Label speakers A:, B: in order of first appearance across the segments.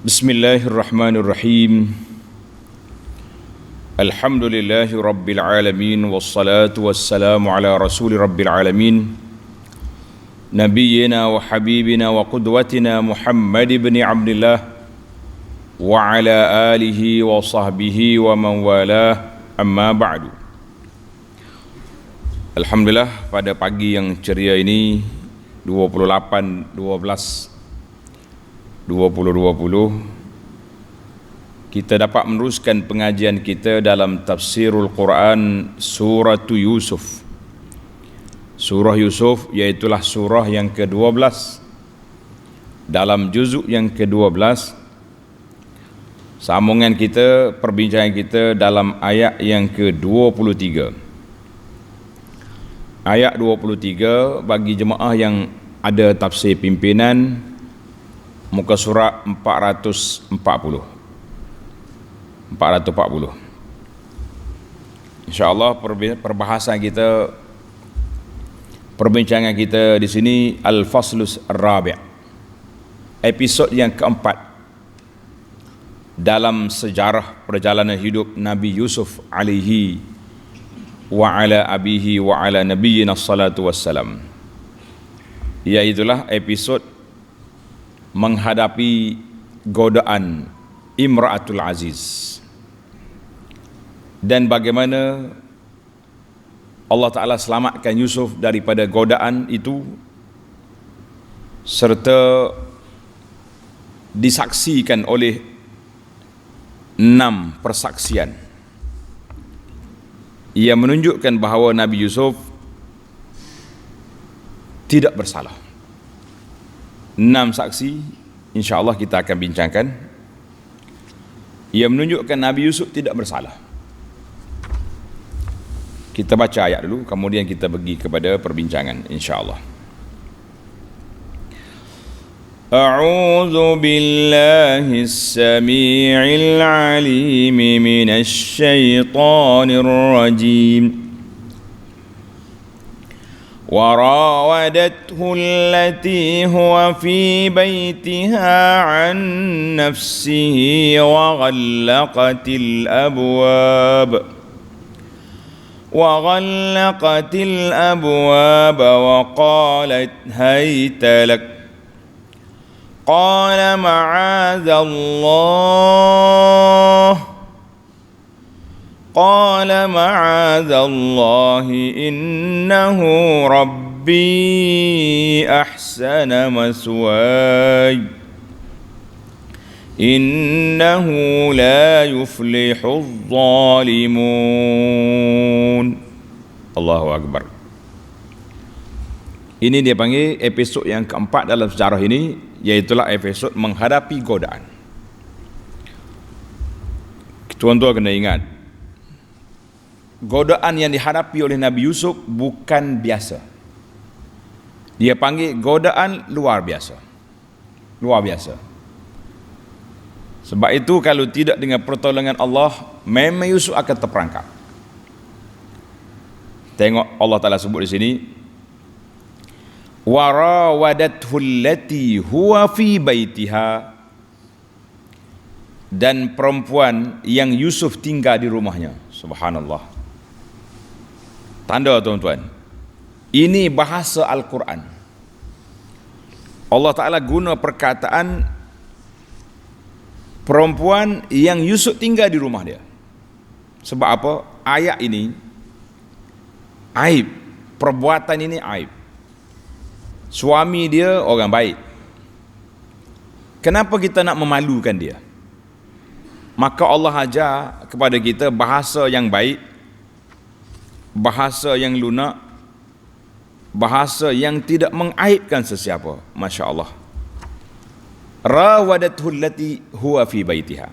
A: Bismillahirrahmanirrahim. Alhamdulillahi rabbil alamin, wassalatu wassalamu ala rasuli rabbil alamin, nabiyyina wa habibina wa qudwatina Muhammad ibn Abdullah wa ala alihi wa sahbihi wa man walah, amma ba'du. Alhamdulillah, pada pagi yang ceria ini 28/12/2020 kita dapat meneruskan pengajian kita dalam tafsirul Quran surah Yusuf. Surah Yusuf iaitulah surah yang ke-12 dalam juzuk yang ke-12. Sambungan kita, perbincangan kita dalam ayat yang ke-23. Ayat 23 bagi jemaah yang ada tafsir pimpinan, muka surat 440. InsyaAllah perbahasan kita, perbincangan kita di sini Al-Faslus Ar-Rabi', episod yang keempat dalam sejarah perjalanan hidup Nabi Yusuf alaihi wa ala abihi wa ala nabiyyina salatu wassalam, iaitulah episod menghadapi godaan Imra'atul Aziz dan bagaimana Allah Ta'ala selamatkan Yusuf daripada godaan itu serta disaksikan oleh 6 persaksian. Ia menunjukkan bahawa Nabi Yusuf tidak bersalah. 6 saksi insya-Allah kita akan bincangkan. Ia menunjukkan Nabi Yusuf tidak bersalah. Kita baca ayat dulu, kemudian kita pergi kepada perbincangan insya-Allah. A'udzu billahis samii'il 'aliim minasy syaithaanir rajiim. وراودته التي هو في بيتها عن نفسه وغلقت الأبواب وقالت هيت لك قال معاذ الله إنه ربي أحسن مثواي إنه لا يفلح الظالمون. Allahu Akbar. Ini dia panggil episod yang keempat dalam sejarah ini, iaitulah episod menghadapi godaan. Tuan-tuan kena ingat, godaan yang dihadapi oleh Nabi Yusuf bukan biasa. Dia panggil godaan luar biasa. Luar biasa. Sebab itu kalau tidak dengan pertolongan Allah, memang Yusuf akan terperangkap. Tengok Allah Ta'ala sebut di sini, warawadathu allati huwa fi baitiha, dan perempuan yang Yusuf tinggal di rumahnya. Subhanallah. Tanda tuan-tuan, ini bahasa Al-Quran. Allah Ta'ala guna perkataan perempuan yang Yusuf tinggal di rumah dia. Sebab apa? Ayat ini aib, perbuatan ini aib. Suami dia orang baik. Kenapa kita nak memalukan dia? Maka Allah ajar kepada kita bahasa yang baik, bahasa yang lunak, bahasa yang tidak mengaibkan sesiapa. Masya Allah. Rawadathu allati huwa fi baitiha.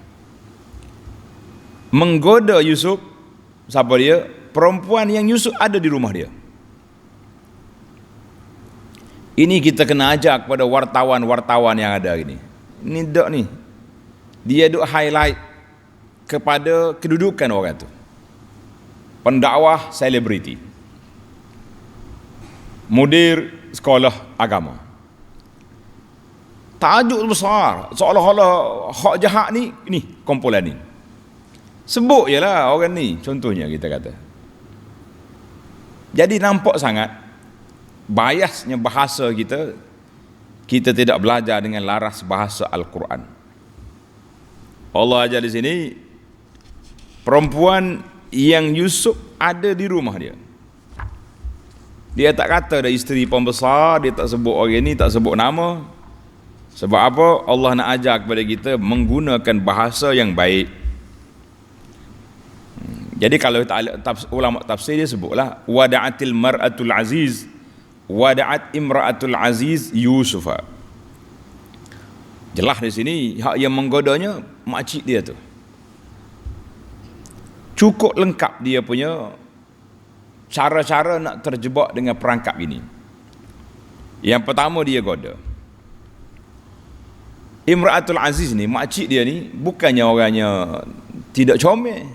A: Menggoda Yusuf, siapa dia? Perempuan yang Yusuf ada di rumah dia. Ini kita kena ajar kepada wartawan-wartawan yang ada ini. Ini dok ni. Dia duk highlight kepada kedudukan orang tu. Pendakwah selebriti. Mudir sekolah agama. Tajuk besar, seolah-olah hak jahat ni kumpulan ni. Sebut je lah orang ni, contohnya kita kata. Jadi nampak sangat biasnya bahasa kita tidak belajar dengan laras bahasa Al-Quran. Allah ajar di sini, perempuan yang Yusuf ada di rumah dia. Dia tak kata ada isteri pembesar, dia tak sebut orang ni, tak sebut nama. Sebab apa? Allah nak ajar kepada kita menggunakan bahasa yang baik. Jadi kalau ulama tafsir dia sebutlah wada'atil mar'atul aziz wada'at imra'atul aziz Yusufa. Jelas di sini hak yang menggodanya makcik dia tu. Cukup lengkap dia punya cara-cara nak terjebak dengan perangkap ini. Yang pertama dia goda. Imra'atul aziz ni, makcik dia ni bukannya orangnya tidak comel.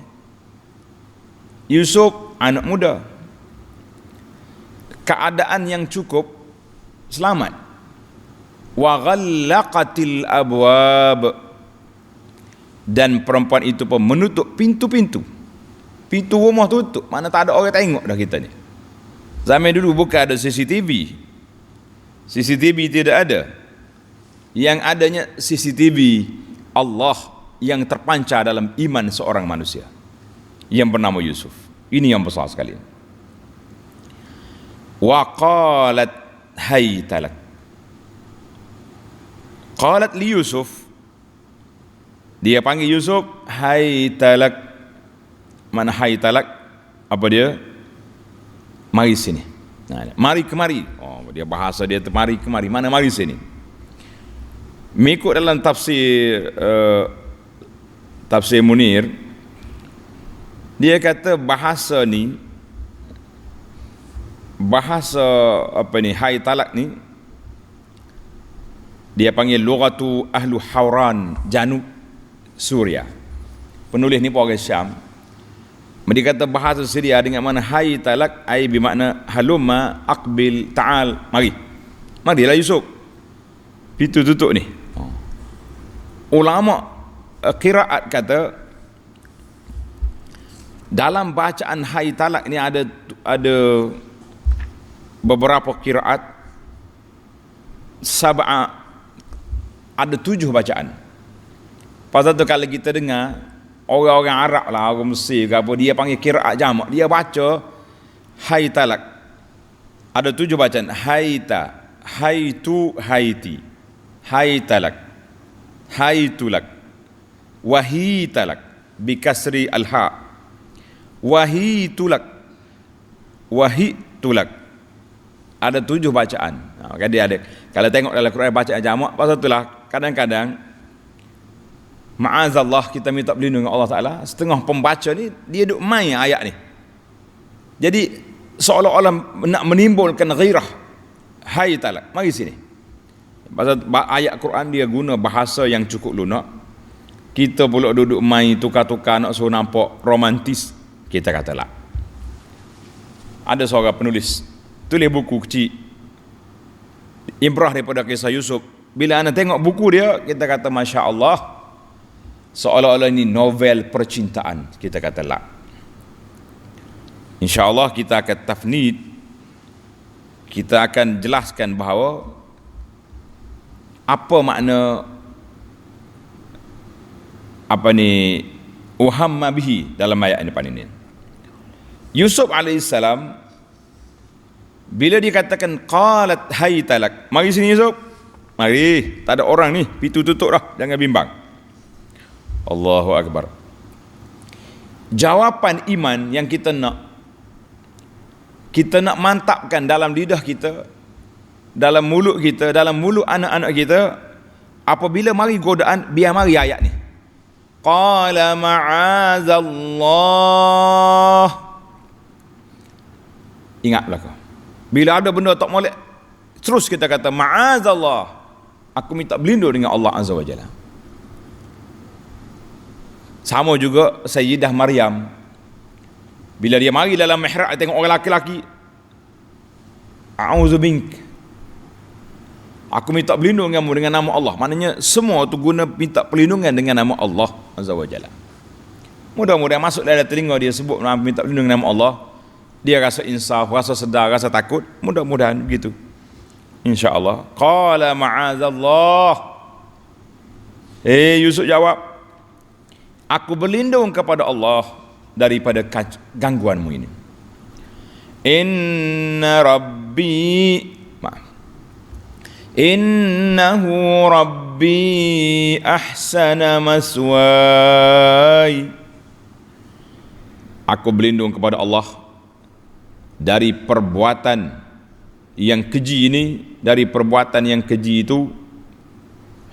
A: Yusuf anak muda, keadaan yang cukup selamat. Wa ghallaqatil abwab, dan perempuan itu pun menutup pintu-pintu. Pintu rumah tutup, mana tak ada orang tengok dah kita ni. Zaman dulu bukan ada CCTV. CCTV tidak ada. Yang adanya CCTV Allah yang terpancar dalam iman seorang manusia yang bernama Yusuf. Ini yang besar sekali. Wa qalat haytalak. Qalat li Yusuf, dia panggil Yusuf haytalak. Mana haytalak? Apa dia? Mari sini. Nah, mari kemari. Oh, dia bahasa dia tu mari kemari. Mana mari sini? Mengikut dalam tafsir tafsir Munir, dia kata bahasa ni, bahasa apa ni, haytalak ni, dia panggil lughatu ahlu Hauran, Janub Suria. Penulis ni pun orang Syam. Dia kata bahasa Syria dengan mana haytalak ai bermakna halumma aqbil ta'al, mari. Marilah Yusuf. Pintu tutup ni. Ulama qiraat kata dalam bacaan haytalak ni ada beberapa qiraat, ada 7 bacaan. Pasal tu kalau kita dengar orang-orang Arab lah, orang Mesir ke apa, dia panggil qiraat jamak, dia baca haytalak. Ada 7 bacaan, hayta, haitu, haiti, haytalak, haitulak, wahitalak bikasri al-ha, wahitulak, wahitulak. Ada 7 bacaan. Kan dia ada. Kalau tengok dalam Quran bacaan jamak, pasal itulah kadang-kadang ma'azallah kita minta berlindung dengan Allah Ta'ala, setengah pembaca ni dia duk main ayat ni. Jadi seolah-olah nak menimbulkan ghairah. Hai talak, mari sini. Pasal ayat Quran dia guna bahasa yang cukup lunak. Kita pula duduk main tukar-tukar nak suruh nampak romantis. Kita kata lah. Ada seorang penulis tulis buku kecil, ibrah daripada kisah Yusuf. Bila anda tengok buku dia, kita kata Masya Allah, seolah-olah ini novel percintaan. Kita kata lah. InsyaAllah kita akan tafnid, kita akan jelaskan bahawa apa makna apa ni uhamma bihi dalam ayat ini. Yusuf alaihissalam bila dikatakan qalat haytalak, mari sini Yusuf, mari, tak ada orang ni, pintu tutup dah, jangan bimbang. Allahu Akbar. Jawapan iman yang kita nak mantapkan dalam lidah kita, dalam mulut kita, dalam mulut anak-anak kita, apabila mari godaan, biar mari ayat ni. Qala ma'azallah. Ingatlah kau. Bila ada benda tak molek, terus kita kata ma'azallah. Aku minta berlindung dengan Allah Azza wa Jalla. Sama juga Sayyidah Maryam. Bila dia mari dalam mihrab tengok orang laki-laki, a'udzu bink. Aku minta berlindung denganmu dengan nama Allah. Maknanya semua tu guna minta perlindungan dengan nama Allah Azza wa Jalla. Mudah-mudahan masuk dalam telinga dia sebut minta perlindungan dengan nama Allah. Dia rasa insaf, rasa sedar, rasa takut. Mudah-mudahan begitu. InsyaAllah. Qala ma'azallah. Yusuf jawab, aku berlindung kepada Allah daripada gangguanmu ini. Inna Rabbi, innahu Rabbi ahsana maswai. Aku berlindung kepada Allah dari perbuatan yang keji ini, dari perbuatan yang keji itu,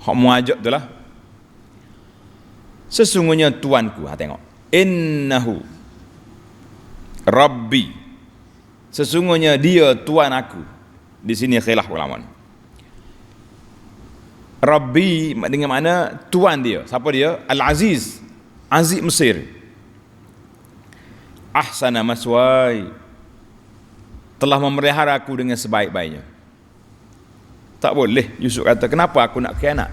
A: hak muajak itulah. Sesungguhnya Tuanku, tengok. Innahu Rabbi. Sesungguhnya dia Tuan aku. Di sini khilaf ulama. Rabbi dengan mana Tuan dia. Siapa dia? Al-Aziz. Aziz Mesir. Ahsana maswai. Telah memelihara aku dengan sebaik-baiknya. Tak boleh Yusuf kata, kenapa aku nak khianat?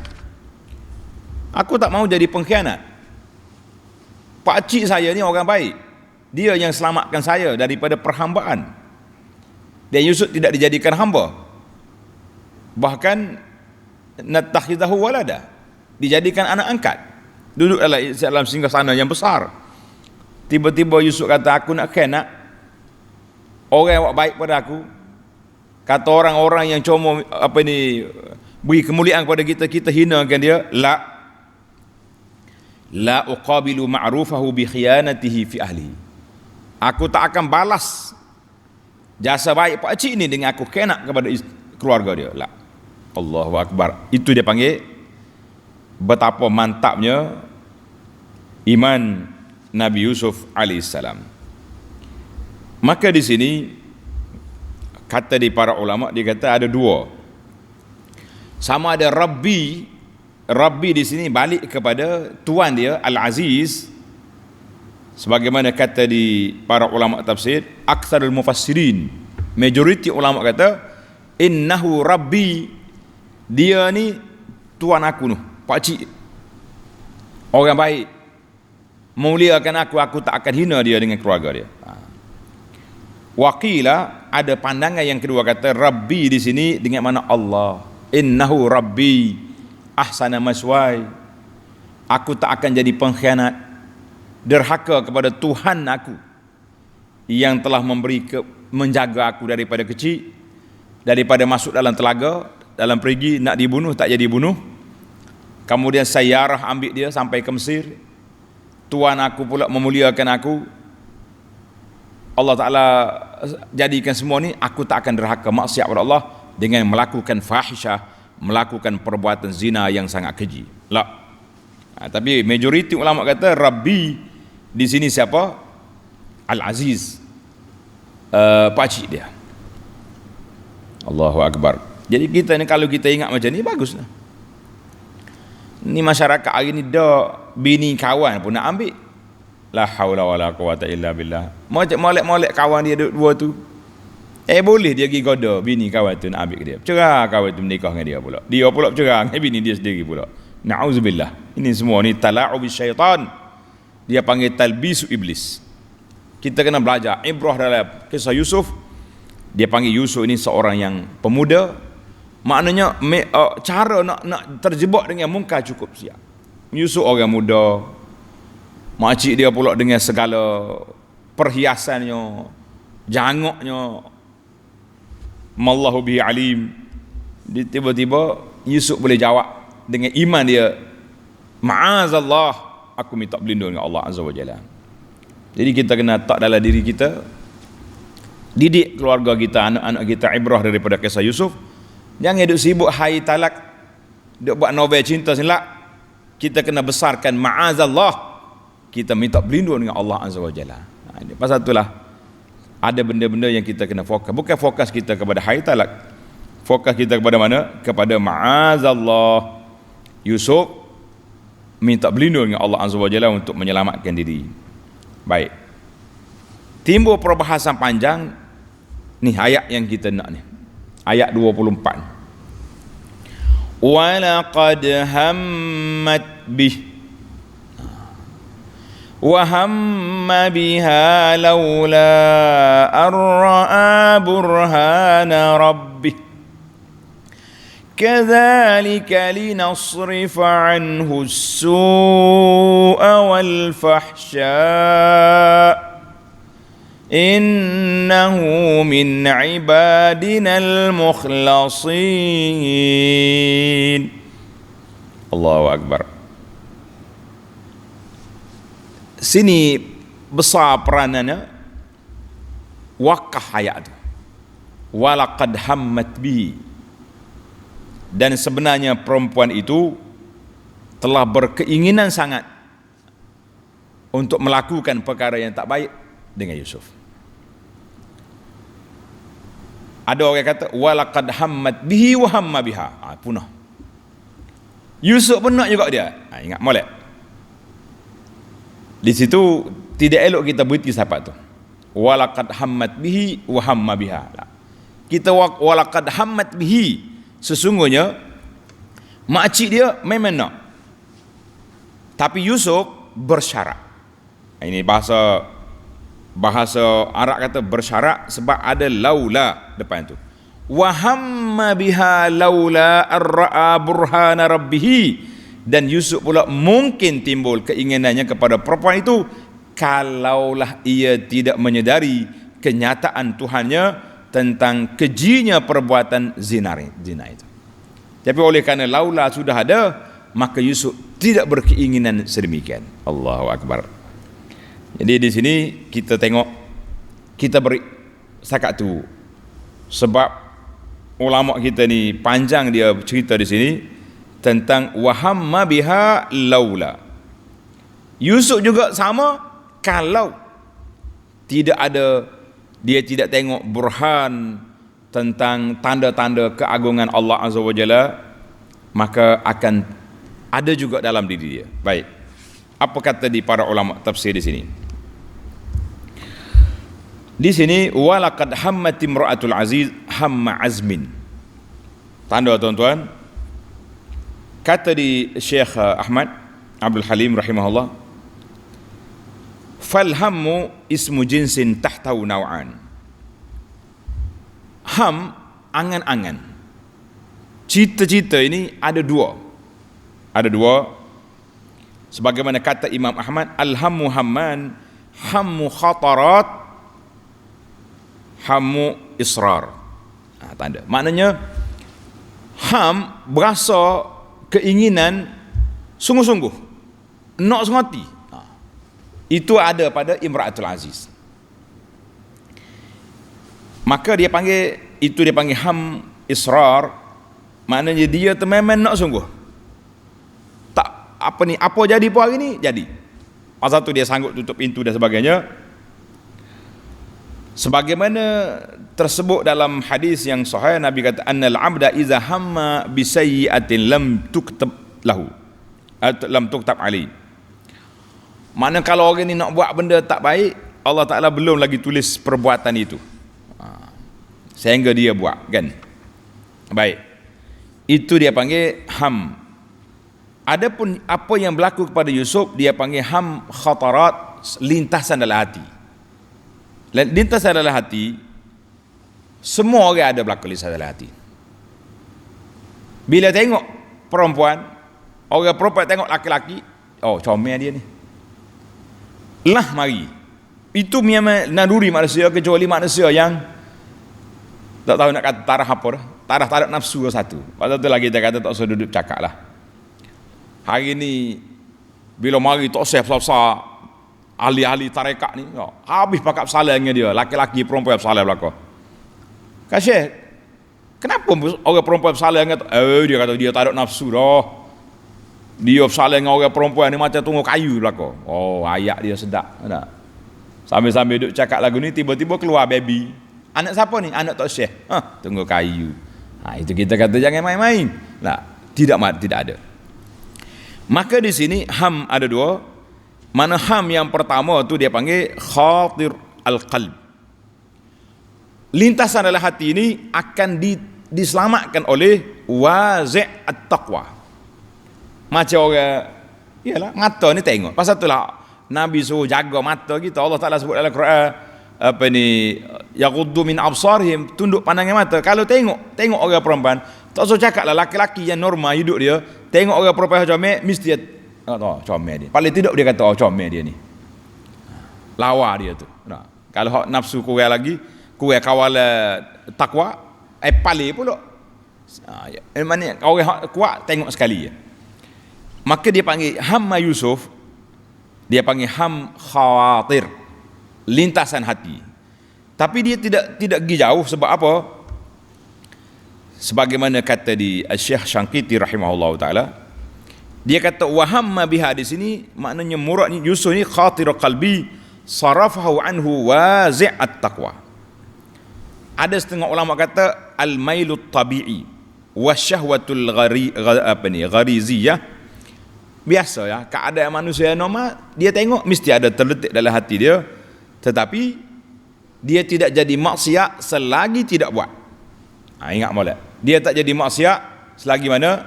A: Aku tak mau jadi pengkhianat. Pak cik saya ni orang baik. Dia yang selamatkan saya daripada perhambaan. Dan Yusuf tidak dijadikan hamba. Bahkan natakhidahu walada. Dijadikan anak angkat. Duduk dalam singgasana yang besar. Tiba-tiba Yusuf kata, aku nak khianat. Orang yang buat baik pada aku. Kata orang-orang yang cuma beri kemuliaan kepada kita, kita hinakan dia. La uqabilu ma'rufahu bi khiyanatihi fi ahlihi. Aku tak akan balas jasa baik pak cik ni dengan aku khianat kepada keluarga dia. La. Allahu akbar. Itu dia panggil betapa mantapnya iman Nabi Yusuf alaihissalam. Maka di sini kata di para ulama, dia kata ada dua. Sama ada Rabbi di sini balik kepada Tuan dia Al-Aziz, sebagaimana kata di para ulama tafsir, aktsarul mufassirin, majoriti ulama kata innahu Rabbi, dia ni Tuan aku noh, pak cik, orang baik, muliakan aku tak akan hina dia dengan keluarga dia. Waqila, ada pandangan yang kedua kata Rabbi di sini dengan mana Allah, innahu Rabbi ahsana maswai, aku tak akan jadi pengkhianat, derhaka kepada Tuhan aku yang telah menjaga aku daripada kecil, daripada masuk dalam telaga, dalam perigi nak dibunuh tak jadi bunuh, kemudian Sayyarah ambil dia sampai ke Mesir, Tuan aku pula memuliakan aku, Allah Ta'ala jadikan semua ni, aku tak akan derhaka maksiat kepada Allah dengan melakukan fahisyah, melakukan perbuatan zina yang sangat keji. Tapi majoriti ulama kata Rabbi di sini siapa? Al-Aziz, pakcik dia. Allahu Akbar. Jadi kita ni kalau kita ingat macam ni baguslah. Ni masyarakat hari ni dah bini kawan pun nak ambil. La haula wala quwata illa billah. Molek kawan dia dua tu. Boleh dia pergi goda bini kawan tu nak ambil ke dia. Cerah kawan tu menikah dengan dia pula. Dia pula cerah dengan bini dia sendiri pula. Na'udzubillah. Ini semua ni tala'ubis syaitan. Dia panggil talbisu iblis. Kita kena belajar ibrah dalam kisah Yusuf. Dia panggil Yusuf ini seorang yang pemuda. Maknanya cara nak terjebak dengan mungkar cukup siap. Yusuf orang muda. Makcik dia pula dengan segala perhiasannya, jangoknya, mallahu bihi alim. Tiba-tiba Yusuf boleh jawab dengan iman dia, ma'azallah, aku minta berlindung dengan Allah Azza wa Jalla. Jadi kita kena tak dalam diri kita, didik keluarga kita, anak-anak kita ibrah daripada kisah Yusuf. Jangan duk sibuk hai talak, duk buat novel cinta silap. Kita kena besarkan ma'azallah, kita minta berlindung dengan Allah Azza wa Jalla. Pasal itulah ada benda-benda yang kita kena fokus. Bukan fokus kita kepada hai talak, fokus kita kepada mana? Kepada ma'azallah. Yusuf minta berlindung dengan Allah Azza wa Jalla untuk menyelamatkan diri. Baik, timbul perbahasan panjang ni ayat yang kita nak ni, ayat 24. walaqad hammat bih wa hamma biha laula ar-ra'a burhana rabbih kadzalika linasrifa anhu as-su'a wal fahsya innahu min ibadinal mukhlasin. Allahu Akbar. Sini besar peranannya wakah ayat itu. Walaqad hammat bihi. Dan sebenarnya perempuan itu telah berkeinginan sangat untuk melakukan perkara yang tak baik dengan Yusuf. Ada orang kata walaqad hammat bihi wa hamma biha. Punah. Yusuf pun nak juga dia. Ingat molek. Di situ tidak elok kita berhenti siapa tu. Walaqad hammat bihi wa hamma biha. Kita walaqad hammat bihi, sesungguhnya makcik dia memang nak. Tapi Yusuf bersyarat. Ini bahasa Arab kata bersyarat sebab ada laula depan tu. Wa hamma biha laula ar-ra'a burhana rabbih. Dan Yusuf pula mungkin timbul keinginannya kepada perempuan itu kalaulah ia tidak menyedari kenyataan Tuhannya tentang kejinya perbuatan zina itu. Tapi oleh kerana laula sudah ada, maka Yusuf tidak berkeinginan sedemikian. Allahu Akbar. Jadi di sini kita tengok, kita beri setakat tu sebab ulama kita ni panjang dia cerita di sini tentang wahamma biha laula. Yusuf juga sama, kalau tidak ada, dia tidak tengok burhan tentang tanda-tanda keagungan Allah Azza wa Jalla, maka akan ada juga dalam diri dia. Baik, apa kata di para ulama tafsir di sini? Di sini walaqad hammat imra'atul aziz hamma azmin. Tanda tuan-tuan, kata di Syekh Ahmad Abdul Halim rahimahullah, fal hammu ismu jinsin tahtahu naw'an. Ham, angan-angan, cita-cita ini ada dua. Sebagaimana kata Imam Ahmad, al-hammu hamman, hammu khatarat, hammu israr. Tanda. Maknanya ham berasa keinginan sungguh-sungguh, nak sengati. Itu ada pada Imra'atul Aziz. Maka dia panggil ham israr, maknanya dia memang nak sungguh. Tak apa jadi pun hari ni jadi. Pasal tu dia sanggup tutup pintu dan sebagainya. Sebagaimana tersebut dalam hadis yang sahih, Nabi kata annal abda iza hamma bi sayyi'atin lam tuktab lahu atau lam tuktab ali. Mana kalau orang ni nak buat benda tak baik, Allah Taala belum lagi tulis perbuatan itu, sehingga dia buat, kan? Baik, itu dia panggil ham. Adapun apa yang berlaku kepada Yusuf, dia panggil ham khatarat, lintasan dalam hati. Lintasan dalam hati, semua orang ada berlaku lintasan dalam hati. Bila tengok perempuan, orang perempuan tengok laki-laki, oh comel dia ni, lah mari. Itu memang naluri manusia, kecuali manusia yang tak tahu nak kata tarah apa dah. Tarah tak ada nafsu satu. Pasal tu lagi dia kata tak usah duduk cakap lah. Hari ni bila mari tak usah besar-besar ahli-ahli tarekat ni, habis pakap salah dengan dia, laki-laki perempuan salah belaka. Kasih, kenapa orang perempuan salah dengan dia kata dia tak ada nafsu dah. Dia salah dengan orang perempuan ni macam tunggu kayu belaka. Oh, ayat dia sedap. Tak? Sambil-sambil duduk cakap lagu ni, tiba-tiba keluar baby. Anak siapa ni? Anak Tok Syekh. Tunggu kayu. Itu kita kata jangan main-main. Tidak ada. Maka di sini ham ada dua. Mana ham yang pertama tu dia panggil khatir al-qalb. Lintasan dalam hati ini akan diselamatkan oleh wazi' at-taqwa. Macam orang, iyalah, mata ni tengok. Pasal itulah Nabi suruh jaga mata kita. Allah Ta'ala sebut dalam Quran, apa ni, yaghuddu min absarihim, tunduk pandangnya mata. Kalau tengok orang perempuan, tak usah cakap lah laki-laki yang normal hidup dia, tengok orang perempuan comel, mesti dia comel dia. Paling tidak dia kata comel dia ni. Lawa dia tu. Nah, kalau hak nafsu kurang lagi, kurang kawal takwa, paling pula. Mana orang hak kuat tengok sekali je. Maka dia panggil hamma Yusuf, dia panggil ham khawatir, lintasan hati. Tapi dia tidak pergi jauh. Sebab apa? Sebagaimana kata di Syekh Syangkiti rahimahullah taala, dia kata wahamma biha, di sini maknanya murad ni Yusuf ni khatir qalbi sarafahu anhu wazi'at taqwa. Ada setengah ulama kata al-mailut tabi'i wasyahwatul ghariziyah. Biasa ya, keadaan manusia normal, dia tengok mesti ada terletak dalam hati dia, tetapi dia tidak jadi maksiat selagi tidak buat. Ingat molek, dia tak jadi maksiat selagi mana?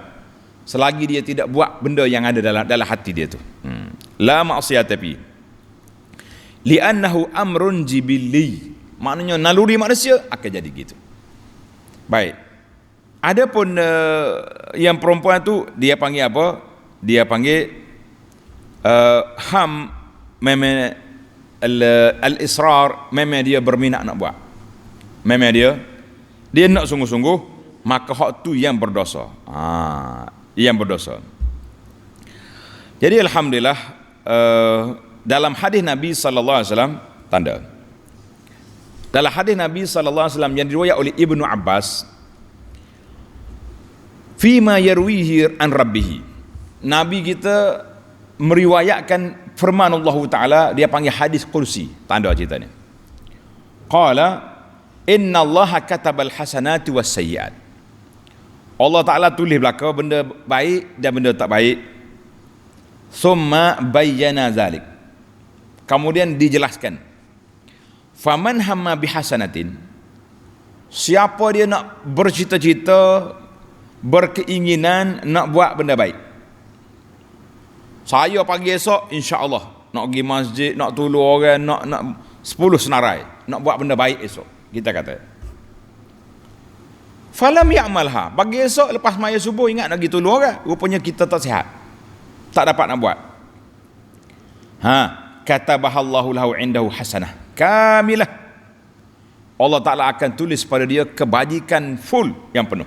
A: Selagi dia tidak buat benda yang ada dalam hati dia tu. La maksiat, tapi li'annahu amrun jibilli, maknanya naluri manusia akan jadi gitu. Baik. Adapun yang perempuan tu dia panggil apa? Dia panggil ham, memang al-israr, memang dia berminat nak buat, memang dia nak sungguh-sungguh, maka hak tu yang berdosa. Yang berdosa. Jadi alhamdulillah, dalam hadis Nabi sallallahu alaihi wasallam, tanda dalam hadis Nabi sallallahu alaihi wasallam yang diriwayat oleh Ibnu Abbas, fima yarwihi an rabbih, Nabi kita meriwayatkan firman Allah Ta'ala, dia panggil hadis kursi. Tanda cerita ni. Qala inna Allah katabal hasanati was sayyiat. Allah Ta'ala tulis belaka benda baik dan benda tak baik. Thumma bayyana zalik, kemudian dijelaskan. Faman hamma bihasanatin, siapa dia nak bercita-cita, berkeinginan nak buat benda baik. Saya pagi esok insya-Allah nak pergi masjid, nak tolong orang, nak 10 senarai, nak buat benda baik esok, kita kata. Falam ya'malha, pagi esok lepas maya subuh ingat nak pergi tolong orang, rupanya kita tak sihat, tak dapat nak buat. Katabahallahu lahu indahu hasanah kamilah, Allah Ta'ala akan tulis pada dia kebajikan full yang penuh.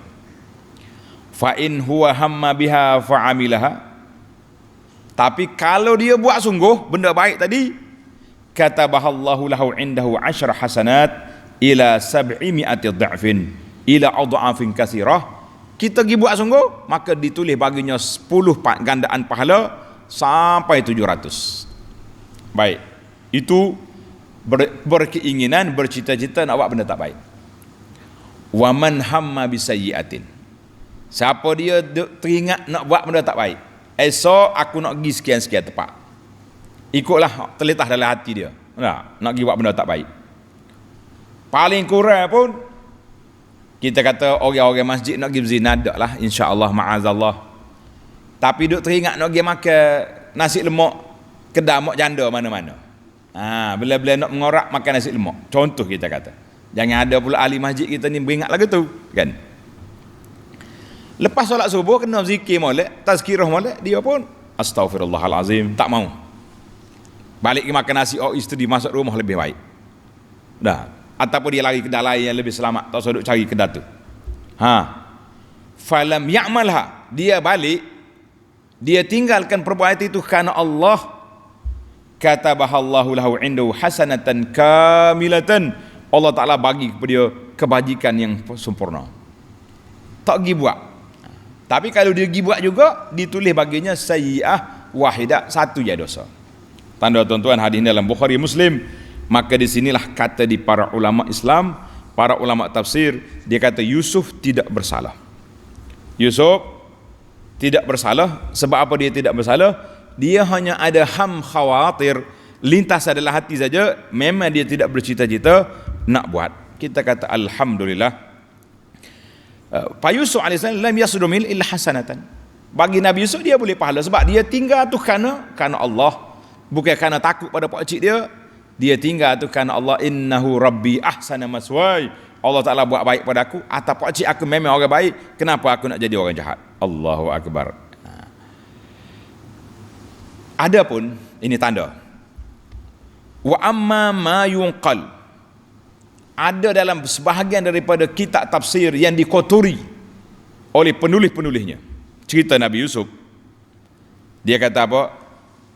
A: Fa in huwa hamma biha fa'amilaha, tapi kalau dia buat sungguh benda baik tadi, katabahallahu lahu indahu 10 hasanat ila 700 dha'fin ila adha'afin katsirah. Kita pergi buat sungguh, maka ditulis baginya 10 gandaan pahala sampai 700. Baik. Itu berkeinginan, bercita-cita nak buat benda tak baik. Wa man hamma bisayyi'atin, siapa dia teringat nak buat benda tak baik, esok aku nak pergi sekian-sekian tempat, ikutlah terletak dalam hati dia, nak pergi buat benda tak baik. Paling kurang pun kita kata orang-orang masjid nak pergi berzina, tak lah, insya-Allah, ma'azallah. Tapi duk teringat nak pergi makan nasi lemak kedai mak janda mana-mana, bila-bila nak mengorak makan nasi lemak, contoh kita kata. Jangan ada pula ahli masjid kita ni beringat lagu tu kan. Lepas solat subuh kena zikir molek, tazkirah molek, dia pun astaghfirullahalazim, tak mau. Balik ke makan nasi, isteri masuk rumah lebih baik. Dah, ataupun dia lari kedai lain yang lebih selamat, tak usah duk cari kedai tu. Falam ya'malha, dia balik, dia tinggalkan perbuatan itu kerana Allah, katabahallahu lahu indahu hasanatan kamilatan, Allah Ta'ala bagi kepada dia kebajikan yang sempurna. Tak pergi buat. Tapi kalau dia pergi buat juga, ditulis baginya sayyi'ah wahidah, satu je dosa. Tanda tuan-tuan, hadis dalam Bukhari Muslim. Maka di sinilah kata di para ulama Islam, para ulama tafsir, dia kata Yusuf tidak bersalah. Yusuf tidak bersalah. Sebab apa dia tidak bersalah? Dia hanya ada ham khawatir, lintas adalah hati saja, memang dia tidak bercita-cita nak buat. Kita kata alhamdulillah. Pak Yusuf AS lam yasdumil illa hasanatan. Bagi Nabi Yusuf dia boleh pahala sebab dia tinggal tu kerana Allah, bukan kerana takut pada pak cik dia. Dia tinggal tu kerana Allah, innahu rabbi ahsana maswai. Allah Taala buat baik pada aku, atau pak cik aku memang orang baik, kenapa aku nak jadi orang jahat? Allahu akbar. Adapun ini tanda. Wa amma ma yunqal, ada dalam sebahagian daripada kitab tafsir yang dikotori oleh penulis-penulisnya. Cerita Nabi Yusuf, dia kata apa?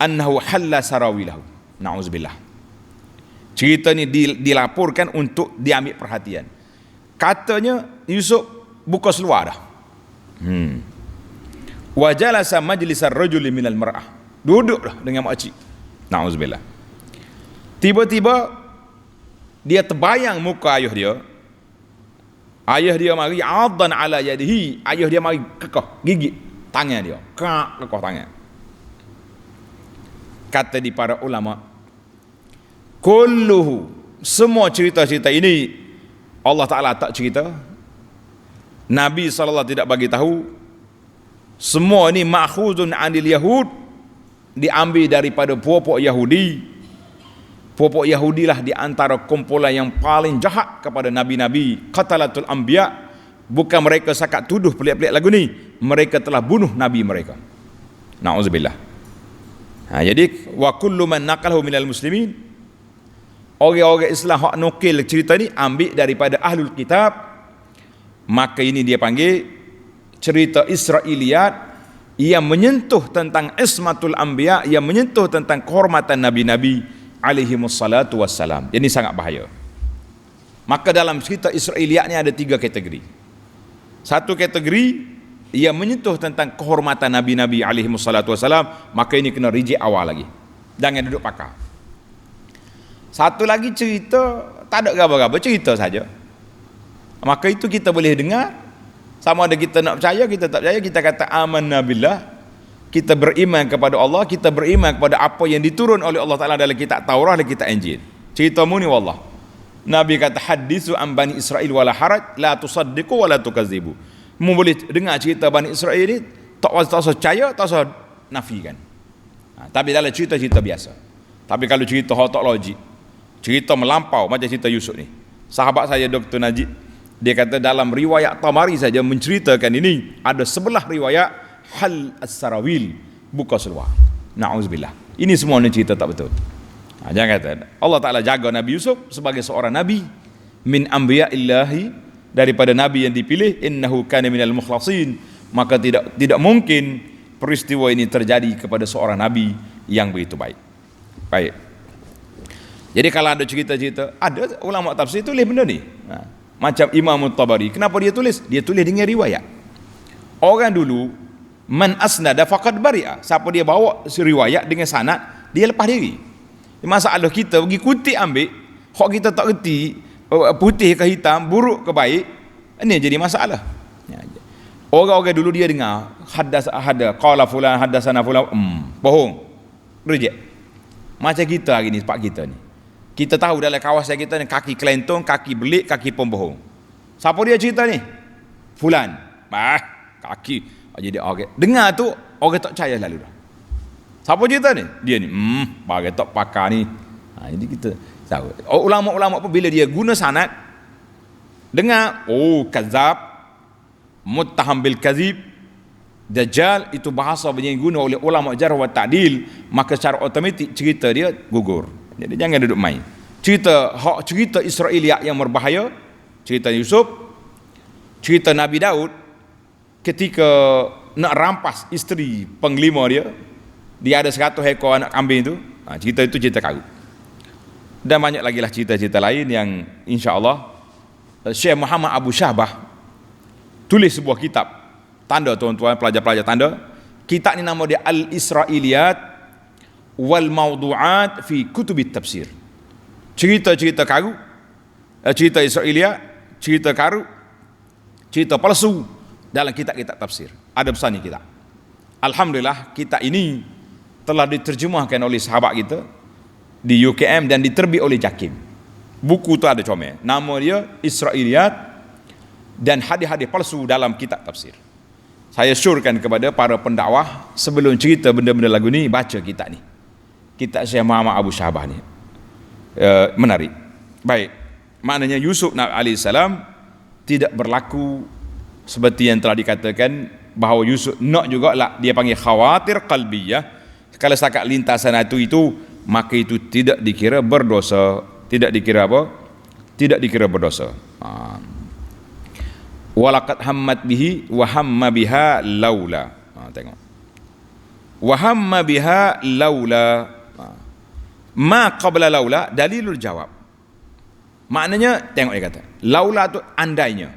A: Annahu halla sarawilahu. Na'udzubillah. Cerita ni dilaporkan untuk diambil perhatian. Katanya Yusuf buka seluar dah. Wa jalasa majlisar rajuli minal mar'ah. Duduk dah dengan makcik. Na'udzubillah. Tiba-tiba dia terbayang muka ayah dia. Ayah dia mari adan ala yadihi. Ayah dia mari kekah, gigit tangan dia. Kekah tangan. Kata di para ulama, kulluhu, semua cerita-cerita ini Allah Ta'ala tak cerita, Nabi SAW tidak bagi tahu. Semua ini ma'khuzun anil Yahud, diambil daripada puak-puak Yahudi. Puak-puak Yahudi lah di antara kumpulan yang paling jahat kepada Nabi-Nabi. Qatalatul anbiya. Bukan mereka sakat tuduh pelik-pelik lagu ni, mereka telah bunuh Nabi mereka. Na'udzubillah. Jadi wa kullu man naqalahu minal muslimin, orang-orang Islam hak nukil cerita ni ambil daripada ahlul kitab, maka ini dia panggil cerita Israiliyat yang menyentuh tentang ismatul anbiya, yang menyentuh tentang kehormatan Nabi-Nabi alaihimussalatu wassalam. Ini sangat bahaya. Maka dalam cerita Israiliyat ni ada 3 kategori. Satu kategori yang menyentuh tentang kehormatan Nabi-Nabi alaihimussalatu wassalam, maka ini kena reject awal lagi. Jangan duduk pakar. Satu lagi cerita tak ada apa-apa, cerita saja. Maka itu kita boleh dengar, sama ada kita nak percaya, kita tak percaya, kita kata amanna billah. Kita beriman kepada Allah, kita beriman kepada apa yang diturun oleh Allah Ta'ala dalam kitab Taurat dan kitab Injil. Cerita mu ni wallah. Nabi kata hadithu an Bani Israel wala haraj, la tusaddiqu wala tukazibu. Mu boleh dengar cerita Bani Israel ni, tak usah percaya, tak usah nafikan. Tapi dalam cerita-cerita biasa. Tapi kalau cerita tak logik, cerita melampau macam cerita Yusuf ni. Sahabat saya Dr. Najib, dia kata dalam riwayat Tabari saja menceritakan ini, ada 11 riwayat hal as-sarawil, buka seluar. Na'udzubillah. Ini semua ni cerita tak betul. Jangan kata Allah Ta'ala jaga Nabi Yusuf sebagai seorang nabi min anbiya'illahi, daripada nabi yang dipilih, innahu kana minal mukhlasin, maka tidak mungkin peristiwa ini terjadi kepada seorang nabi yang begitu baik. Baik. Jadi kalau ada cerita-cerita, ada ulama tafsir tulis benda ni. Macam Imam Tabari, kenapa dia tulis? Dia tulis dengan riwayat. Orang dulu man asnada faqad bari'a, siapa dia bawa riwayat dengan sanad, dia lepas diri. Masalah kita pergi kutip ambil hak kita tak reti, putih ke hitam, buruk ke baik, ini jadi masalah. Orang-orang dulu dia dengar qala fulan hadatsana fulan, bohong, reject. Macam kita hari ni, pak kita ni, kita tahu dalam kawasan kita ni kaki kelentong, kaki belik, kaki pembohong. Siapa dia cerita ni? Fulan. Kaki. Jadi orang dengar tu, orang tak percaya lalu dah. Siapa cerita ni? Dia ni. Bagai tak pakar ni. Jadi kita tahu. Ulama-ulama pun bila dia guna sanad, dengar, kazab, muttaham bil kazib, dajjal, itu bahasa yang guna oleh ulama jarh wa ta'dil, maka secara automatik cerita dia gugur. Jadi jangan duduk main. Cerita Israiliyat yang berbahaya, cerita Yusuf, cerita Nabi Daud ketika nak rampas isteri penglima dia ada 100 ekor anak kambing tu. Cerita itu cerita karut. Dan banyak lagi lah cerita-cerita lain yang insya-Allah Syekh Muhammad Abu Syahbah tulis sebuah kitab. Tanda tuan-tuan pelajar-pelajar tanda. Kitab ni nama dia Al-Israiliyat wal Mawdu'at fi Kutubit Tafsir. Cerita-cerita karut, cerita Israiliyat, cerita karut, cerita palsu dalam kitab-kitab tafsir. Ada besar ni kitab. Alhamdulillah kitab ini telah diterjemahkan oleh sahabat kita di UKM dan diterbit oleh Jakim. Buku tu ada comel. Nama dia Israiliyat dan hadis-hadis palsu dalam kitab tafsir. Saya syorkan kepada para pendakwah, sebelum cerita benda-benda lagu ni, baca kitab ni, kitab Syekh Muhammad Abu Syahbah ni. Menarik. Baik, maknanya Yusuf AS tidak berlaku seperti yang telah dikatakan, bahawa Yusuf nak jugalah dia panggil khawatir qalbiyah. Kalau setakat lintasan itu, maka itu tidak dikira berdosa. Tidak dikira apa? Tidak dikira berdosa. Walaqad hammat bihi wa hamma biha laula. Tengok. Wa hamma biha laula. Ma qabla laula dalilul jawab. Maknanya, tengok dia kata, laula tu andainya.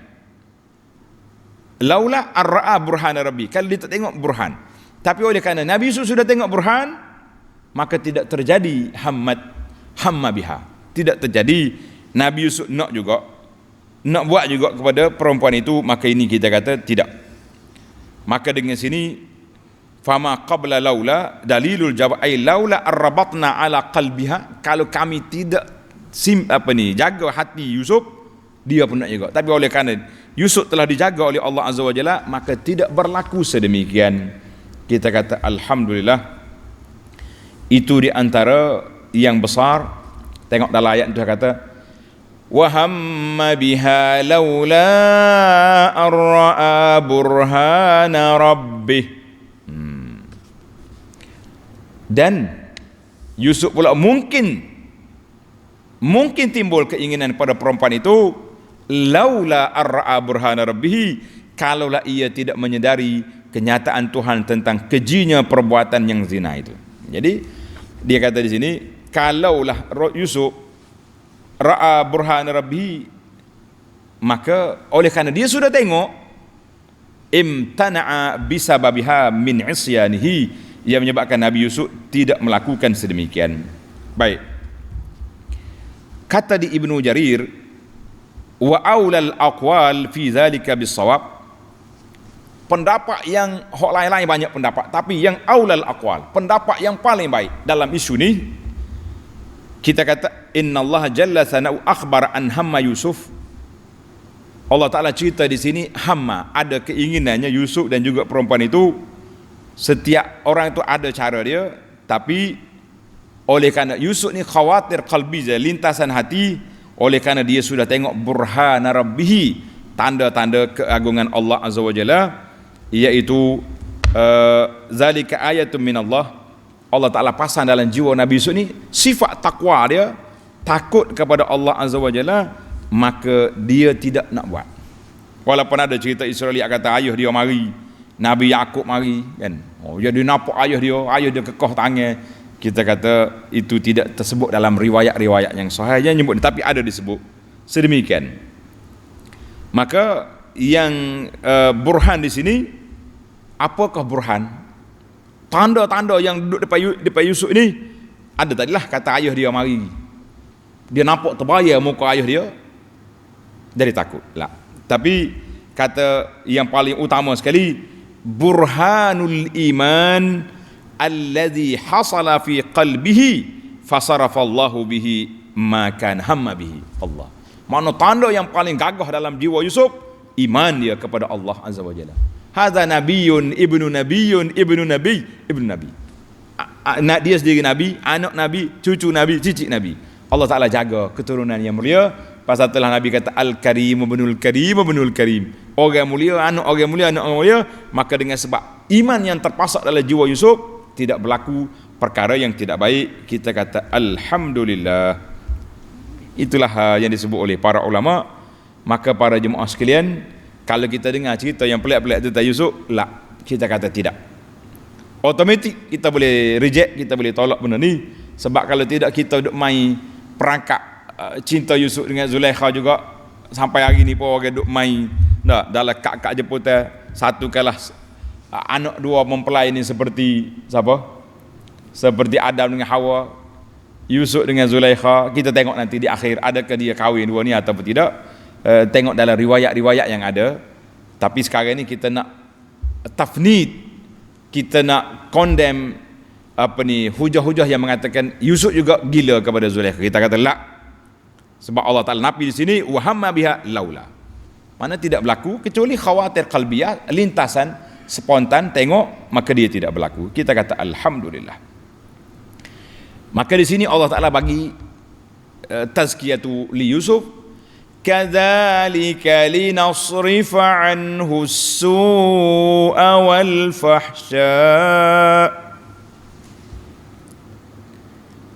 A: Laula ar-ra'a burhana rabbi. Kalau dia tak tengok burhan. Tapi oleh kerana Nabi Yusuf sudah tengok burhan, maka tidak terjadi hamma biha. Tidak terjadi Nabi Yusuf nak buat juga kepada perempuan itu, maka ini kita kata tidak. Maka dengan sini fama qabla laula dalilul jawab, ay laula arrabatna ala qalbiha, kalau kami tidak jaga hati Yusuf, dia pun nak juga. Tapi oleh kerana Yusuf telah dijaga oleh Allah Azza wa Jalla, maka tidak berlaku sedemikian. Kita kata alhamdulillah. Itu di antara yang besar. Tengok dalam ayat itu kata wa hamma biha laula arra'a burhana rabbih. Dan Yusuf pula mungkin timbul keinginan pada perempuan itu, laula arra'a burhana rabbih, kalaulah ia tidak menyedari kenyataan Tuhan tentang kejinya perbuatan yang zina itu. Jadi dia kata di sini, kalaulah Yusuf ra'a burhana rabbih, maka oleh kerana dia sudah tengok, imtana'a bisababiha min isyanihi, yang menyebabkan Nabi Yusuf tidak melakukan sedemikian. Baik, kata di Ibnu Jarir, wa aulal aqwal fi zalika bisawab, pendapat yang hak lain-lain banyak pendapat, tapi yang aulal aqwal, pendapat yang paling baik dalam isu ni, kita kata innallaha jalla sana'u akhbar an hamma Yusuf. Allah Ta'ala cerita di sini hamma, ada keinginannya Yusuf dan juga perempuan itu. Setiap orang itu ada cara dia, tapi oleh kerana Yusuf ni khawatir qalbi, lintasan hati, oleh kerana dia sudah tengok burhana rabbihi, tanda-tanda keagungan Allah Azza wa Jalla, iaitu zalika ayatun minallah. Allah Ta'ala pasang dalam jiwa Nabi Yusuf ni sifat takwa dia, takut kepada Allah Azza wa Jalla, maka dia tidak nak buat. Walaupun ada cerita Israeliat kata ayah dia mari, Nabi Yaqub mari kan, dia nampak ayah dia kekoh tangan. Kita kata itu tidak tersebut dalam riwayat-riwayat yang sahih yang nyebut, tapi ada disebut sedemikian. Maka yang burhan di sini, apakah burhan? Tanda-tanda yang duduk depan Yusuf ini ada tadilah, kata ayah dia mari, dia nampak terbayar muka ayah dia, jadi takut lah. Tapi kata yang paling utama sekali, burhanul iman alladhi hasala fi qalbihi fasarafallahu bihi ma kan hamma bihi Allah. Makna tanda yang paling gagah dalam jiwa Yusuf, iman dia kepada Allah Azza wa Jalla. Hadza nabiyyun ibnu nabiyyun ibnu nabi ibnu nabi. Anak dia sendiri nabi, anak nabi, cucu nabi, cicit nabi. Allah Ta'ala jaga keturunan yang mulia. Pasal telah Nabi kata al-karim ibnul karim ibnul karim, orang mulia anak orang mulia anak orang mulia. Maka dengan sebab iman yang terpasak dalam jiwa Yusuf, tidak berlaku perkara yang tidak baik. Kita kata alhamdulillah. Itulah yang disebut oleh para ulama. Maka para jemaah sekalian, kalau kita dengar cerita yang pelik-pelik tentang Yusuf, kita kata tidak, automatik kita boleh reject, kita boleh tolak benda ni. Sebab kalau tidak, kita duk main perangkap cinta Yusuf dengan Zulaikha juga. Sampai hari ni pun orang duk main dalam kak-kak jemputan. Satu kalah anak dua mempelai ni seperti siapa? Seperti Adam dengan Hawa, Yusuf dengan Zulaikha. Kita tengok nanti di akhir, adakah dia kahwin dua ni atau tidak. Tengok dalam riwayat-riwayat yang ada. Tapi sekarang ni kita nak tafnid, kita nak condemn hujah-hujah yang mengatakan Yusuf juga gila kepada Zulaikha. Kita kata la. Sebab Allah Ta'ala nafi di sini wa hamma biha laula. Mana tidak berlaku kecuali khawatir qalbiyah, lintasan spontan tengok, maka dia tidak berlaku. Kita kata alhamdulillah. Maka di sini Allah Taala bagi tazkiyatu li Yusuf, kadzalika linasrifa anhu as-su'a wal fahsya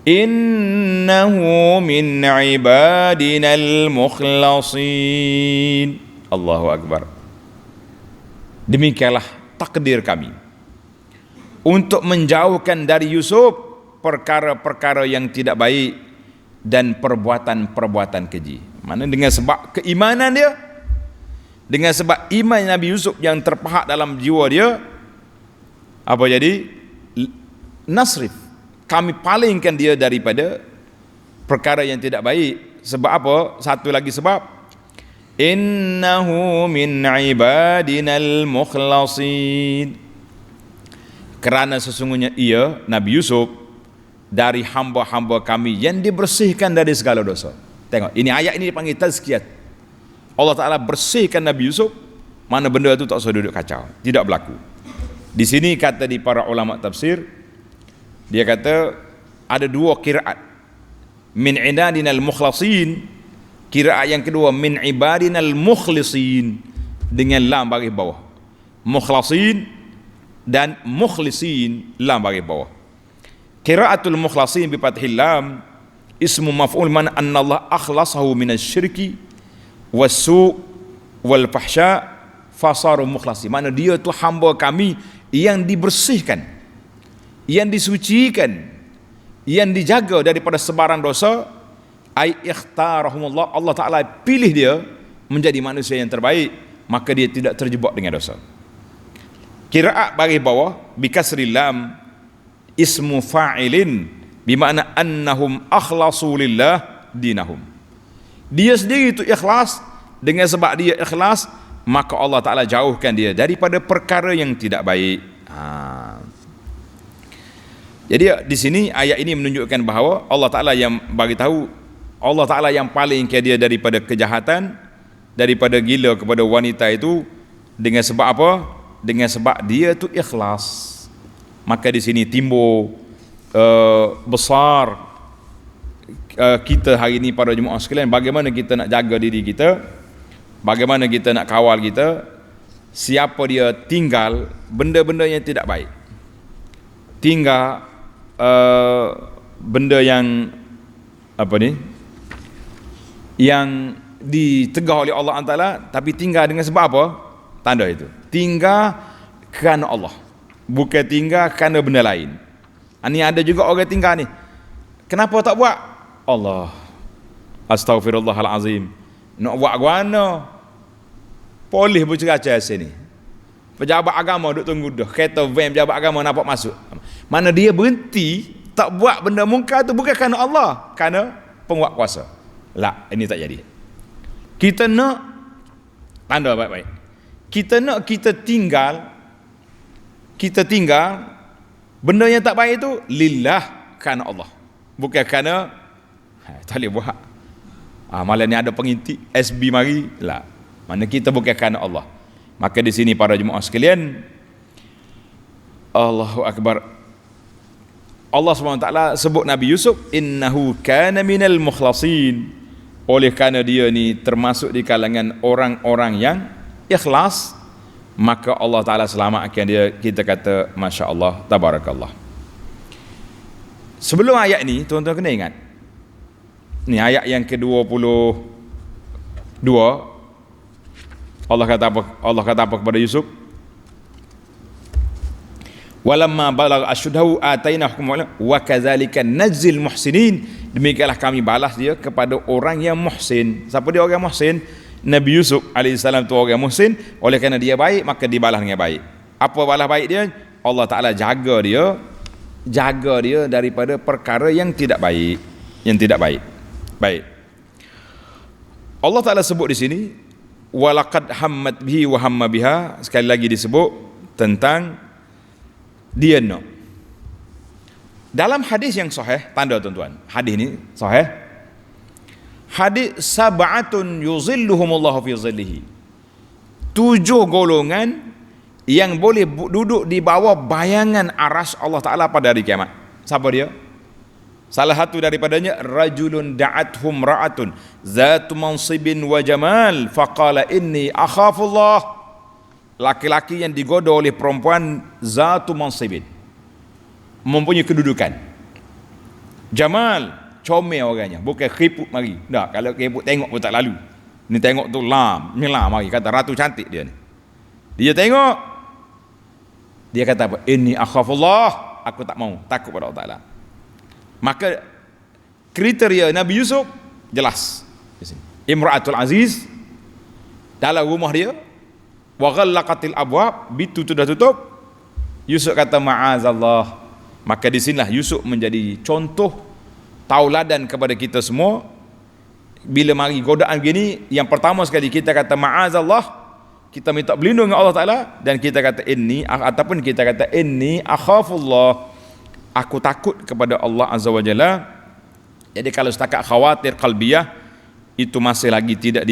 A: innahu min ibadinal mukhlasin. Allahu Akbar. Demikianlah takdir kami untuk menjauhkan dari Yusuf perkara-perkara yang tidak baik dan perbuatan-perbuatan keji. Mana dengan sebab keimanan dia, dengan sebab iman Nabi Yusuf yang terpahat dalam jiwa dia, apa jadi? Nasrif, kami palingkan dia daripada perkara yang tidak baik. Sebab apa? Satu lagi sebab, innahu min ibadinal mukhlasin, kerana sesungguhnya ia, Nabi Yusuf, dari hamba-hamba kami yang dibersihkan dari segala dosa. Tengok, ini ayat ini dipanggil tazkiyat. Allah Ta'ala bersihkan Nabi Yusuf, mana benda itu tak usah duduk kacau, tidak berlaku. Di sini kata di para ulama tafsir, dia kata ada dua qiraat, min ibadinal mukhlasin, qiraat yang kedua min ibadinal mukhlisin dengan lam baris bawah, mukhlasin dan mukhlisin lam baris bawah. Qiraatul mukhlasin bi fathil lam ismu maf'ul man anna Allah akhlasahu minasyirki was-su' wal fahsya fasaru mukhlasin. Mana dia tu hamba kami yang dibersihkan, yang disucikan, yang dijaga daripada sebarang dosa. Ai ikhtarahumullah, Allah Taala pilih dia menjadi manusia yang terbaik, maka dia tidak terjebak dengan dosa. Qiraat baris bawah bi kasril lam ismu fa'ilin bimakna annahum akhlasu lillah dinahum. Dia sendiri itu ikhlas, dengan sebab dia ikhlas maka Allah Ta'ala jauhkan dia daripada perkara yang tidak baik. Jadi di sini ayat ini menunjukkan bahawa Allah Ta'ala yang bagi tahu, Allah Ta'ala yang palingkan dia daripada kejahatan, daripada gila kepada wanita itu, dengan sebab apa? Dengan sebab dia itu ikhlas. Maka di sini timbul besar kita hari ini para jemaah sekalian, bagaimana kita nak jaga diri kita, bagaimana kita nak kawal kita. Siapa dia tinggal benda-benda yang tidak baik, tinggal benda yang apa ni, yang ditegah oleh Allah Ta'ala, tapi tinggal dengan sebab apa? Tanda itu tinggal kerana Allah, bukan tinggal kerana benda lain. Ini ada juga orang tinggal ni, kenapa tak buat? Allah, astaghfirullahalazim, nak buat guana polis berceracah sini, pejabat agama duk tunggu dah, kereta van pejabat agama nampak masuk. Mana dia berhenti tak buat benda mungkar tu bukan kerana Allah, kerana penguat kuasa. Lah, ini tak jadi. Kita nak tanda baik-baik, kita nak kita tinggal benda yang tak baik itu lillah, kerana Allah, bukan kerana tak boleh buat. Malam ni ada pengintip SB mari lah, mana kita bukan kerana Allah. Maka di sini para jemaah sekalian, Allahu Akbar, Allah SWT sebut Nabi Yusuf innahu kana minal mukhlasin, oleh kerana dia ni termasuk di kalangan orang-orang yang ikhlas, maka Allah Ta'ala selamatkan dia. Kita kata Masya Allah, Tabarakallah. Sebelum ayat ni, tuan-tuan kena ingat, ni ayat yang ke-22, Allah kata apa? Allah kata apa kepada Yusuf? Walamma balagha ashuddahu atainahu hukman wa kadzalika najzil muhsinin, demikianlah kami balas dia kepada orang yang muhsin. Siapa dia orang muhsin? Nabi Yusuf alaihissalam tu orang muhsin, oleh kerana dia baik maka dibalas dengan baik. Apa balas baik dia? Allah Ta'ala jaga dia daripada perkara yang tidak baik, baik. Allah Ta'ala sebut di sini walaqad hammat bihi wa hamma biha, sekali lagi disebut tentang dia nak. Dalam hadis yang sahih, tanda tuan-tuan, hadis ni sahih, hadis sab'atun yuzilluhumullahu fi zillihi, 7 golongan yang boleh duduk di bawah bayangan arsy Allah Ta'ala pada hari kiamat. Siapa dia? Salah satu daripadanya, rajulun da'athum ra'atun zatu mansibin wa jamal faqala inni akhafullah. Laki-laki yang digoda oleh perempuan zatu mansibin, mempunyai kedudukan, jamal, comel orangnya, bukan keriput mari. Dah, kalau keriput tengok pun tak lalu. Ni tengok tu nyelam mari, kata ratu cantik dia ni. Dia tengok, dia kata apa? Inni akhafullah, aku tak mau, takut pada Allah Ta'ala. Maka kriteria Nabi Yusuf jelas di sini. Imra'atul Aziz, dalam rumah dia, wa ghallaqatil abwab, pintu sudah tutup. Yusuf kata ma'azallah. Maka di sinilah Yusuf menjadi contoh tauladan kepada kita semua. Bila mari godaan gini, yang pertama sekali kita kata ma'azallah, kita minta berlindung dengan Allah Ta'ala, dan kita kata inni, ataupun kita kata inni akhafullah, aku takut kepada Allah Azza wa Jalla. Jadi kalau setakat khawatir qalbiyah, itu masih lagi tidak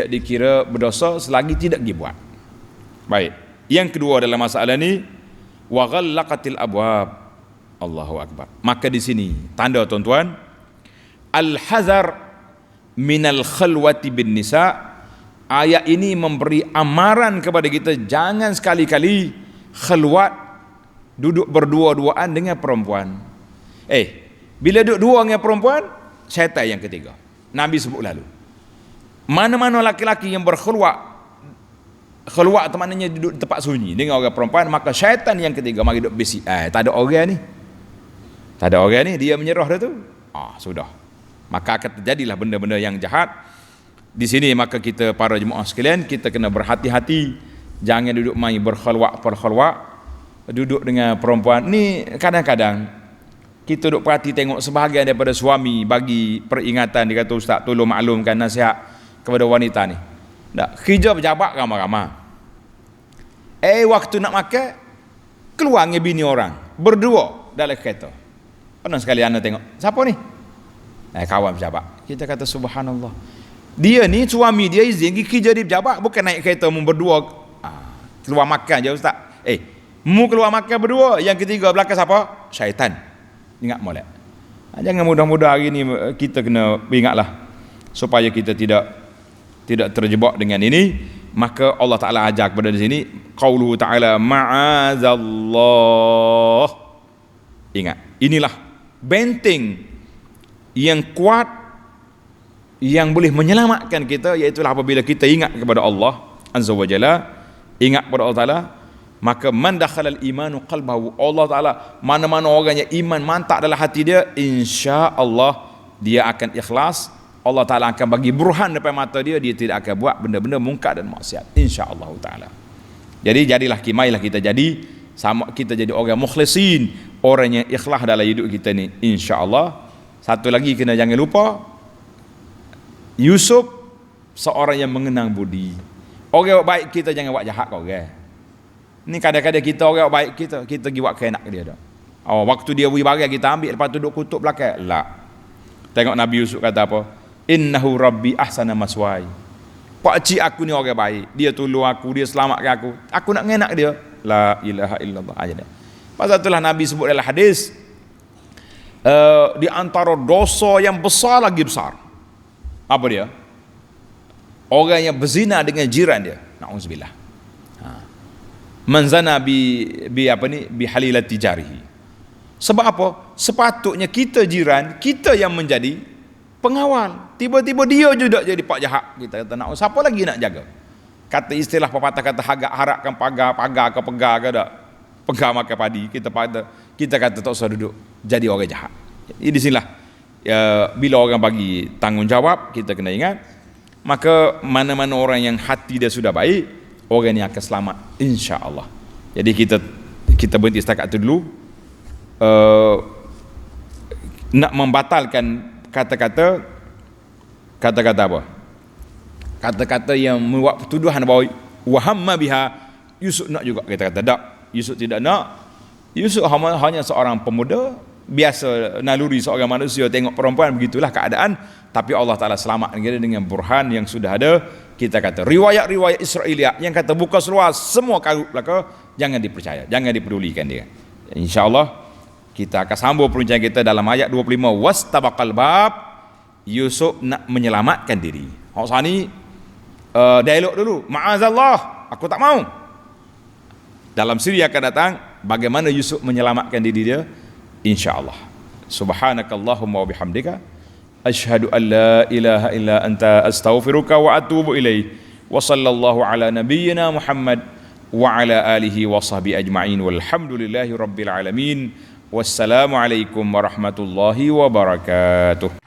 A: dikira berdosa selagi tidak dibuat. Baik. Yang kedua dalam masalah ni, wa ghallaqatil abwab. Allahu akbar. Maka di sini tanda tuan-tuan, al-hazar minal khalwati bin nisa. Ayat ini memberi amaran kepada kita, jangan sekali-kali khalwat, duduk berdua-duaan dengan perempuan. Bila duduk dua dengan perempuan, syaitan yang ketiga. Nabi sebut lalu, mana-mana laki-laki yang berkhulwat, khulwat itu maknanya duduk di tempat sunyi dengan orang perempuan, maka syaitan yang ketiga mari duduk besi. Tak ada orang ni, dia menyerah dah tu. Sudah. Maka akan terjadilah benda-benda yang jahat. Di sini maka kita para jemaah sekalian, kita kena berhati-hati, jangan duduk main berkhulwat, duduk dengan perempuan ni. Kadang-kadang kita duduk perhati tengok sebahagian daripada suami bagi peringatan, dia kata ustaz tolong maklumkan nasihat kepada wanita ni. Tak, kerja pejabat ramai-ramai. Waktu nak makan, keluar dengan bini orang, berdua dalam kereta. Pernah sekali anda tengok, siapa ni? Kawan pejabat. Kita kata subhanallah. Dia ni suami dia izin pergi kerja di pejabat, bukan naik kereta mu berdua keluar makan je ustaz. Mu keluar makan berdua, yang ketiga belakang siapa? Syaitan. Ingat molek. Jangan mudah-mudah hari ni kita kena ingatlah supaya kita tidak terjebak dengan ini. Maka Allah Ta'ala ajar kepada di sini, qauluhu ta'ala ma'azallah. Ingat, inilah benteng yang kuat yang boleh menyelamatkan kita, iaitu apabila kita ingat kepada Allah Azza wa Jalla, ingat kepada Allah Ta'ala. Maka man dakhalal imanu qalbahu, Allah Ta'ala, mana-mana orang yang iman mantap dalam hati dia, insya-Allah dia akan ikhlas. Allah Ta'ala akan bagi burhan depan mata dia, dia tidak akan buat benda-benda mungkar dan maksiat, insya-Allah Ta'ala. Jadi jadilah kimailah kita jadi sama, kita jadi orang mukhlisin, orang yang ikhlas dalam hidup kita ni, insya-Allah. Satu lagi kena jangan lupa, Yusuf seorang yang mengenang budi. Orang baik kita jangan buat jahat kau orang. Ni kadang-kadang kita orang baik kita pergi buat kenak dia dah. Waktu dia beri barang kita ambil, lepas tu duduk kutuk belakang. Tengok Nabi Yusuf kata apa? Innahu rabbi ahsana maswai. Pak cik aku ni orang baik. Dia tolong aku, dia selamatkan aku. Aku nak ngenak dia. La ilaha illallah aja dah. Pasal itulah Nabi sebut dalam hadis, di antara dosa yang besar lagi besar. Apa dia? Orang yang berzina dengan jiran dia. Na'udzubillah. Man zana bi halilati jarihi. Sebab apa? Sepatutnya kita jiran, kita yang menjadi pengawal. Tiba-tiba dia juga jadi pak jahat. Kita kata nak, siapa lagi nak jaga? Kata istilah pepatah kata harapkan pagar ke pegar ke tak? Pegar makan padi. Kita kata tak usah duduk jadi orang jahat. Jadi di sinilah bila orang bagi tanggungjawab, kita kena ingat, maka mana-mana orang yang hati dia sudah baik, orang yang akan selamat, insya-Allah. Jadi kita berhenti setakat itu dulu. Nak membatalkan kata-kata apa? Kata-kata yang membuat tuduhan bahawa wahamma biha, Yusuf nak juga. Kita kata tak, Yusuf tidak nak. Yusuf hanya seorang pemuda biasa naluri seorang manusia tengok perempuan, begitulah keadaan. Tapi Allah Ta'ala selamatkan kita dengan burhan yang sudah ada. Kita kata riwayat-riwayat Israiliyat yang kata buka seluar semua karut belaka, jangan dipercaya, jangan dipedulikan dia. InsyaAllah kita akan sambung perbincangan kita dalam ayat 25. Wastabaqal bab, Yusuf nak menyelamatkan diri. Hak sani dialog dulu, ma'azallah, aku tak mau. Dalam siri akan datang bagaimana Yusuf menyelamatkan diri dia, insyaallah. Subhanakallahumma wa bihamdika asyhadu an la ilaha illa anta astaghfiruka wa atubu ilaik. Wa sallallahu ala nabiyyina Muhammad wa ala alihi wa sahbihi ajma'in walhamdulillahi rabbil alamin. Wassalamu alaikum warahmatullahi wabarakatuh.